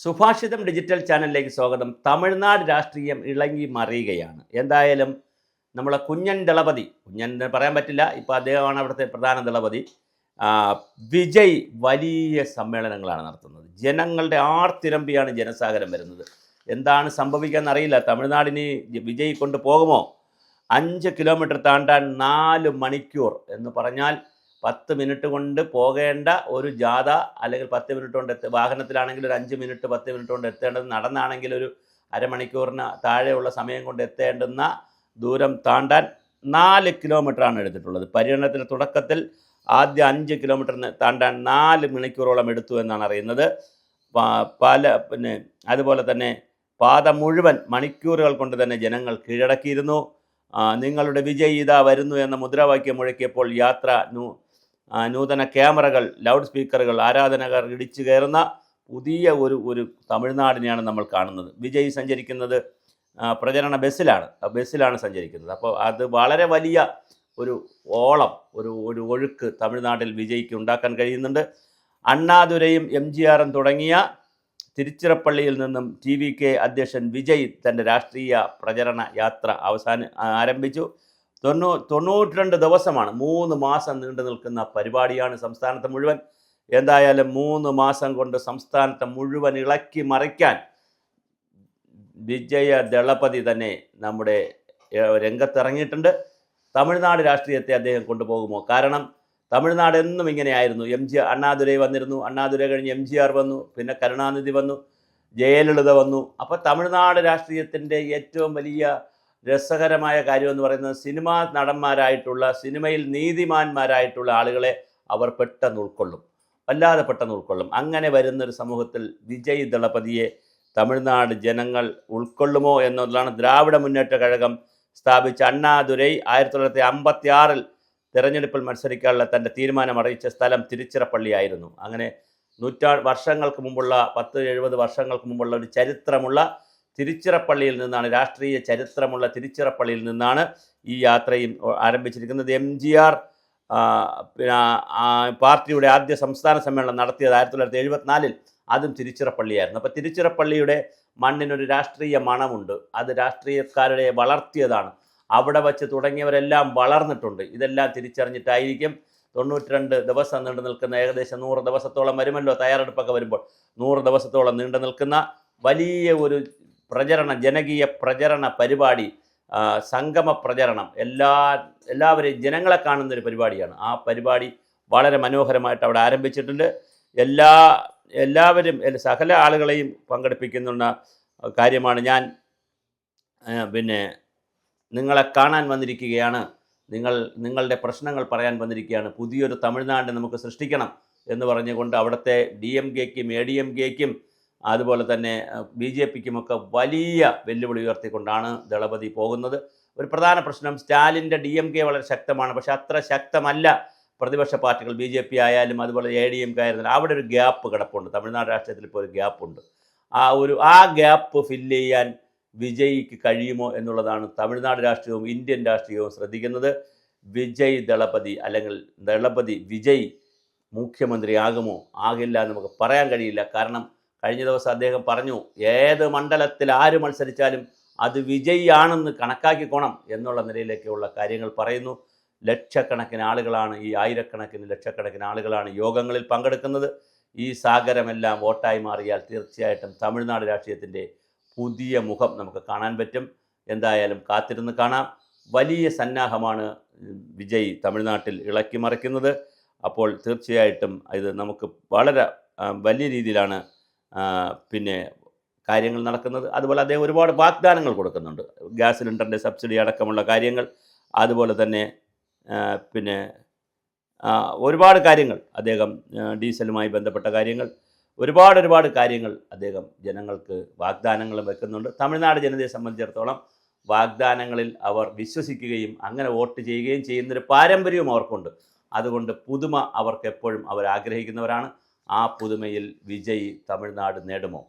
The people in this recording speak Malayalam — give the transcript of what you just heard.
സുഭാഷിതം ഡിജിറ്റൽ ചാനലിലേക്ക് സ്വാഗതം. തമിഴ്നാട് രാഷ്ട്രീയം ഇളകി മറിയുകയാണ്. എന്തായാലും നമ്മളെ കുഞ്ഞൻ ദളപതി, കുഞ്ഞൻ എന്ന് പറയാൻ പറ്റില്ല, ഇപ്പോൾ അദ്ദേഹമാണ് അവിടുത്തെ പ്രധാന ദളപതി. വിജയ് വലിയ സമ്മേളനങ്ങളാണ് നടത്തുന്നത്. ജനങ്ങളുടെ ആർത്തിരമ്പിയാണ് ജനസാഗരം വരുന്നത്. എന്താണ് സംഭവിക്കാമെന്ന് അറിയില്ല. തമിഴ്നാടിന് വിജയ് കൊണ്ട് പോകുമോ? 5 കിലോമീറ്റർ താണ്ടാൻ 4 മണിക്കൂർ എന്ന് പറഞ്ഞാൽ 10 മിനിറ്റ് കൊണ്ട് പോകേണ്ട ഒരു ജാഥ, അല്ലെങ്കിൽ 10 മിനിറ്റ് കൊണ്ട് വാഹനത്തിലാണെങ്കിൽ ഒരു 5 മിനിറ്റ് 10 മിനിറ്റ് കൊണ്ട് എത്തേണ്ടത്, നടന്നാണെങ്കിൽ ഒരു അരമണിക്കൂറിന് താഴെയുള്ള സമയം കൊണ്ട് എത്തേണ്ടുന്ന ദൂരം താണ്ടാൻ 4 കിലോമീറ്ററാണ് എടുത്തിട്ടുള്ളത്. പര്യടനത്തിൻ്റെ തുടക്കത്തിൽ ആദ്യ 5 കിലോമീറ്ററിന് താണ്ടാൻ 4 മണിക്കൂറോളം എടുത്തു എന്നാണ് അറിയുന്നത്. അതുപോലെ തന്നെ പാത മുഴുവൻ മണിക്കൂറുകൾ കൊണ്ട് തന്നെ ജനങ്ങൾ കീഴടക്കിയിരുന്നു. നിങ്ങളുടെ വിജയ് ഇതാ വരുന്നു എന്ന മുദ്രാവാക്യം മുഴക്കിയപ്പോൾ യാത്ര നൂതന ക്യാമറകൾ, ലൗഡ് സ്പീക്കറുകൾ, ആരാധകർ ഇടിച്ചു കയറുന്ന പുതിയ ഒരു തമിഴ്നാടിനെയാണ് നമ്മൾ കാണുന്നത്. വിജയ് സഞ്ചരിക്കുന്നത് പ്രചരണ ബസ്സിലാണ് സഞ്ചരിക്കുന്നത്. അപ്പോൾ അത് വളരെ വലിയ ഒരു ഓളം, ഒരു ഒഴുക്ക് തമിഴ്നാട്ടിൽ വിജയ്ക്ക് ഉണ്ടാക്കാൻ കഴിയുന്നുണ്ട്. അണ്ണാദുരയും എംജിആറും തുടങ്ങിയ തിരുച്ചിറപ്പള്ളിയിൽ നിന്നും TVK അധ്യക്ഷൻ വിജയ് തൻ്റെ രാഷ്ട്രീയ പ്രചരണ യാത്ര ആരംഭിച്ചു. 92 ദിവസമാണ്, 3 മാസം നീണ്ടു നിൽക്കുന്ന പരിപാടിയാണ് സംസ്ഥാനത്ത് മുഴുവൻ. എന്തായാലും 3 മാസം കൊണ്ട് സംസ്ഥാനത്തെ മുഴുവൻ ഇളക്കി മറിക്കാൻ വിജയ ദളപതി തന്നെ നമ്മുടെ രംഗത്തിറങ്ങിയിട്ടുണ്ട്. തമിഴ്നാട് രാഷ്ട്രീയത്തെ അദ്ദേഹം കൊണ്ടുപോകുമോ? കാരണം തമിഴ്നാട് എന്നും ഇങ്ങനെയായിരുന്നു. അണ്ണാദുരൈ വന്നിരുന്നു, അണ്ണാദുരൈ കഴിഞ്ഞ് MGR വന്നു, പിന്നെ കരുണാനിധി വന്നു, ജയലളിത വന്നു. അപ്പോൾ തമിഴ്നാട് രാഷ്ട്രീയത്തിൻ്റെ ഏറ്റവും വലിയ രസകരമായ കാര്യമെന്ന് പറയുന്നത് സിനിമാ നടന്മാരായിട്ടുള്ള, സിനിമയിൽ നീതിമാന്മാരായിട്ടുള്ള ആളുകളെ അവർ പെട്ടെന്ന് ഉൾക്കൊള്ളും, വല്ലാതെ പെട്ടെന്ന് ഉൾക്കൊള്ളും. അങ്ങനെ വരുന്നൊരു സമൂഹത്തിൽ വിജയ് ദളപതിയെ തമിഴ്നാട് ജനങ്ങൾ ഉൾക്കൊള്ളുമോ എന്നുള്ളതാണ് ദ്രാവിഡ മുന്നേറ്റ കഴകം സ്ഥാപിച്ച അണ്ണാദുരൈ 1956 തെരഞ്ഞെടുപ്പിൽ മത്സരിക്കാനുള്ള തൻ്റെ തീരുമാനം അറിയിച്ച സ്ഥലം തിരുച്ചിറപ്പള്ളിയായിരുന്നു. അങ്ങനെ വർഷങ്ങൾക്ക് മുമ്പുള്ള 10-70 വർഷങ്ങൾക്ക് മുമ്പുള്ള ഒരു ചരിത്രമുള്ള തിരുച്ചിറപ്പള്ളിയിൽ നിന്നാണ്, രാഷ്ട്രീയ ചരിത്രമുള്ള തിരുച്ചിറപ്പള്ളിയിൽ നിന്നാണ് ഈ യാത്രയും ആരംഭിച്ചിരിക്കുന്നത്. MGR പാർട്ടിയുടെ ആദ്യ സംസ്ഥാന സമ്മേളനം നടത്തിയത് 1974 അതും തിരുച്ചിറപ്പള്ളിയായിരുന്നു. അപ്പോൾ തിരുച്ചിറപ്പള്ളിയുടെ മണ്ണിനൊരു രാഷ്ട്രീയ മണമുണ്ട്. അത് രാഷ്ട്രീയക്കാരെ വളർത്തിയതാണ്. അവിടെ വച്ച് തുടങ്ങിയവരെല്ലാം വളർന്നിട്ടുണ്ട്. ഇതെല്ലാം തിരിച്ചറിഞ്ഞിട്ടായിരിക്കും 92 ദിവസം നീണ്ടു നിൽക്കുന്ന, ഏകദേശം 100 ദിവസത്തോളം വരുമല്ലോ തയ്യാറെടുപ്പൊക്കെ വരുമ്പോൾ, 100 ദിവസത്തോളം നീണ്ടു നിൽക്കുന്ന വലിയ ഒരു ജനകീയ പ്രചരണ പരിപാടി, സംഗമ പ്രചരണം, എല്ലാവരെയും ജനങ്ങളെ കാണുന്നൊരു പരിപാടിയാണ്. ആ പരിപാടി വളരെ മനോഹരമായിട്ട് അവിടെ ആരംഭിച്ചിട്ടുണ്ട്. എല്ലാവരും സകല ആളുകളെയും പങ്കെടുപ്പിക്കുന്ന കാര്യമാണ്. ഞാൻ നിങ്ങളെ കാണാൻ വന്നിരിക്കുകയാണ്, നിങ്ങളുടെ പ്രശ്നങ്ങൾ പറയാൻ വന്നിരിക്കുകയാണ്, പുതിയൊരു തമിഴ്നാട് നമുക്ക് സൃഷ്ടിക്കണം എന്ന് പറഞ്ഞുകൊണ്ട് അവിടുത്തെ DMKയ്ക്കും ADMKയ്ക്കും അതുപോലെ തന്നെ BJPക്കുമൊക്കെ വലിയ വെല്ലുവിളി ഉയർത്തിക്കൊണ്ടാണ് ദളപതി പോകുന്നത്. ഒരു പ്രധാന പ്രശ്നം, സ്റ്റാലിൻ്റെ DMK വളരെ ശക്തമാണ്, പക്ഷേ അത്ര ശക്തമല്ല പ്രതിപക്ഷ പാർട്ടികൾ. BJP ആയാലും അതുപോലെ ADMK ആയിരുന്നാലും അവിടെ ഒരു ഗ്യാപ്പ് കിടപ്പുണ്ട്. തമിഴ്നാട് രാഷ്ട്രീയത്തിൽ ഇപ്പോൾ ഒരു ഗ്യാപ്പുണ്ട്. ആ ഗ്യാപ്പ് ഫില്ല് ചെയ്യാൻ വിജയ്ക്ക് കഴിയുമോ എന്നുള്ളതാണ് തമിഴ്നാട് രാഷ്ട്രീയവും ഇന്ത്യൻ രാഷ്ട്രീയവും ശ്രദ്ധിക്കുന്നത്. വിജയ് ദളപതി അല്ലെങ്കിൽ ദളപതി വിജയ് മുഖ്യമന്ത്രിയാകുമോ? ആകില്ല എന്ന് നമുക്ക് പറയാൻ കഴിയില്ല. കാരണം കഴിഞ്ഞ ദിവസം അദ്ദേഹം പറഞ്ഞു, ഏത് മണ്ഡലത്തിൽ ആര് മത്സരിച്ചാലും അത് വിജയ് ആണെന്ന് കണക്കാക്കിക്കോണം എന്നുള്ള നിലയിലേക്കുള്ള കാര്യങ്ങൾ പറയുന്നു. ലക്ഷക്കണക്കിന് ആളുകളാണ്, ഈ ലക്ഷക്കണക്കിന് ആളുകളാണ് യോഗങ്ങളിൽ പങ്കെടുക്കുന്നത്. ഈ സാഗരമെല്ലാം വോട്ടായി മാറിയാൽ തീർച്ചയായിട്ടും തമിഴ്നാട് രാഷ്ട്രീയത്തിൻ്റെ പുതിയ മുഖം നമുക്ക് കാണാൻ പറ്റും. എന്തായാലും കാത്തിരുന്ന് കാണാം. വലിയ സന്നാഹമാണ് വിജയ് തമിഴ്നാട്ടിൽ ഇളക്കി മറിക്കുന്നത്. അപ്പോൾ തീർച്ചയായിട്ടും ഇത് നമുക്ക് വളരെ വലിയ രീതിയിലാണ് കാര്യങ്ങൾ നടക്കുന്നത്. അതുപോലെ അദ്ദേഹം ഒരുപാട് വാഗ്ദാനങ്ങൾ കൊടുക്കുന്നുണ്ട്. ഗ്യാസ് സിലിണ്ടറിൻ്റെ സബ്സിഡി അടക്കമുള്ള കാര്യങ്ങൾ, അതുപോലെ തന്നെ ഒരുപാട് കാര്യങ്ങൾ അദ്ദേഹം, ഡീസലുമായി ബന്ധപ്പെട്ട കാര്യങ്ങൾ, ഒരുപാട് കാര്യങ്ങൾ അദ്ദേഹം ജനങ്ങൾക്ക് വാഗ്ദാനങ്ങൾ വെക്കുന്നുണ്ട്. തമിഴ്നാട് ജനതയെ സംബന്ധിച്ചിടത്തോളം വാഗ്ദാനങ്ങളിൽ അവർ വിശ്വസിക്കുകയും അങ്ങനെ വോട്ട് ചെയ്യുകയും ചെയ്യുന്നൊരു പാരമ്പര്യവും അവർക്കുണ്ട്. അതുകൊണ്ട് പുതുമ അവർക്ക് എപ്പോഴും അവർ ആഗ്രഹിക്കുന്നവരാണ്. ആ പുതുമയിൽ വിജയ് തമിഴ്നാട് നേടുമോ?